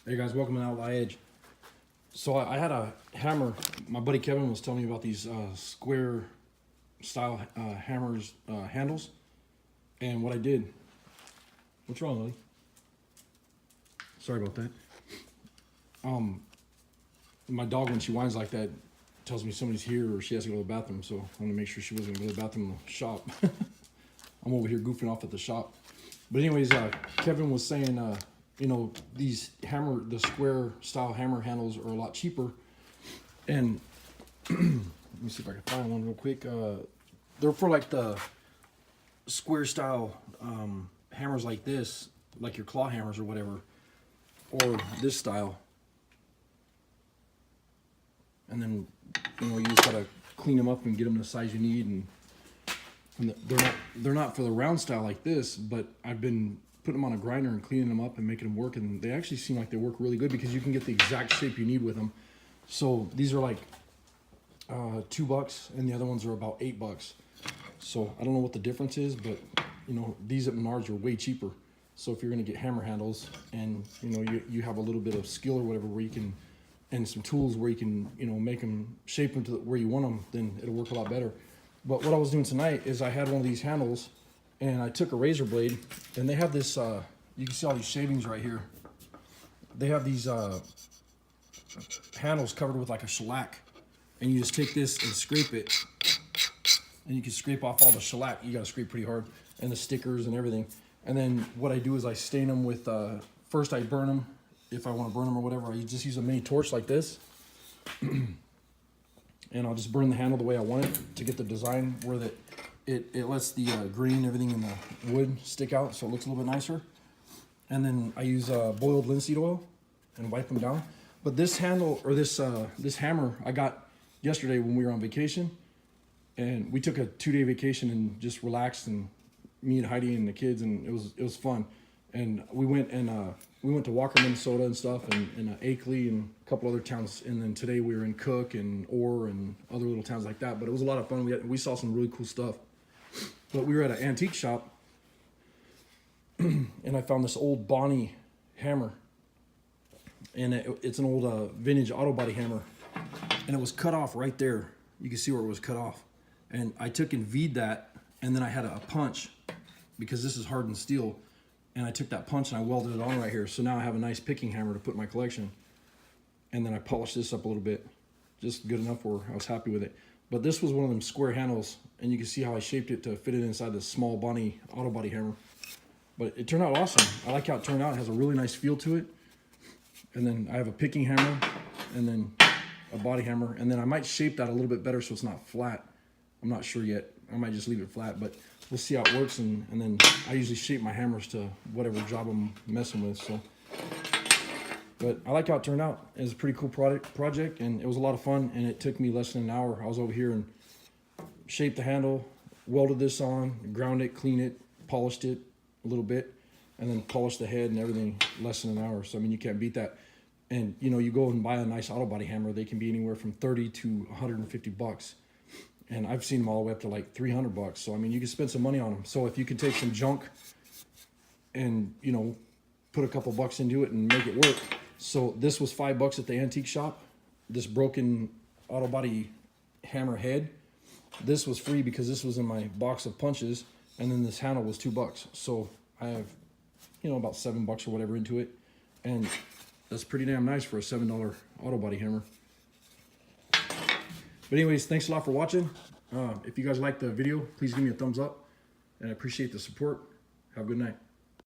Hey guys, welcome to Outlaw Edge. So I had a hammer. My buddy Kevin was telling me about these square style hammers handles, and what I did. What's wrong, Lily? Sorry about that. My dog, when she whines like that, tells me somebody's here or she has to go to the bathroom. So I want to make sure she wasn't going to go to the bathroom in the shop. I'm over here goofing off at the shop. But anyways, Kevin was saying, you know, the square style hammer handles are a lot cheaper. And let me see if I can find one real quick. They're for like the square style hammers like this, like your claw hammers or whatever, or this style. And then, you know, you just gotta clean them up and get them the size you need. And they're not for the round style like this, but I've been putting them on a grinder and cleaning them up and making them work, and they actually seem like they work really good because you can get the exact shape you need with them. So these are like $2, and the other ones are about $8. So I don't know what the difference is, but you know, these at Menards are way cheaper. So if you're gonna get hammer handles, and you know you have a little bit of skill or whatever where you can, and some tools where you can, you know, make them, shape them to where you want them, then it'll work a lot better. But what I was doing tonight is I had one of these handles, and I took a razor blade, and they have this, you can see all these shavings right here. They have these handles covered with like a shellac, and you just take this and scrape it, and you can scrape off all the shellac. You gotta scrape pretty hard, and the stickers and everything. And then what I do is I stain them with, first I burn them. If I want to burn them or whatever, I just use a mini torch like this. And I'll just burn the handle the way I want it to get the design where it lets the green, everything in the wood stick out, so it looks a little bit nicer. And then I use boiled linseed oil and wipe them down. But this handle, or this hammer, I got yesterday when we were on vacation, and we took a 2-day vacation and just relaxed, and me and Heidi and the kids, and it was fun. And we went to Walker, Minnesota and stuff, and Akeley and a couple other towns. And then today we were in Cook and Orr and other little towns like that. But it was a lot of fun. We saw some really cool stuff. But we were at an antique shop, and I found this old Bonney hammer. And it's an old vintage auto body hammer. And it was cut off right there. You can see where it was cut off. And I took and V'd that, and then I had a punch, because this is hardened steel. And I took that punch and I welded it on right here. So now I have a nice picking hammer to put in my collection. And then I polished this up a little bit, just good enough where I was happy with it. But this was one of them square handles, and you can see how I shaped it to fit it inside this small Bonney auto body hammer. But it turned out awesome. I like how it turned out. It has a really nice feel to it. And then I have a picking hammer, and then a body hammer. And then I might shape that a little bit better so it's not flat. I'm not sure yet. I might just leave it flat, but we'll see how it works. And then I usually shape my hammers to whatever job I'm messing with. So, but I like how it turned out. It was a pretty cool project, and it was a lot of fun. And it took me less than an hour. I was over here and shaped the handle, welded this on, ground it, cleaned it, polished it a little bit, and then polished the head and everything less than an hour. So I mean, you can't beat that. And you know, you go and buy a nice auto body hammer, they can be anywhere from $30 to $150. And I've seen them all the way up to like $300. So I mean, you can spend some money on them. So if you can take some junk and, you know, put a couple bucks into it and make it work. So this was $5 at the antique shop. This broken auto body hammer head, this was free because this was in my box of punches. And then this handle was $2. So I have, you know, about $7 or whatever into it. And that's pretty damn nice for a $7 auto body hammer. But anyways, thanks a lot for watching. If you guys liked the video, please give me a thumbs up. And I appreciate the support. Have a good night.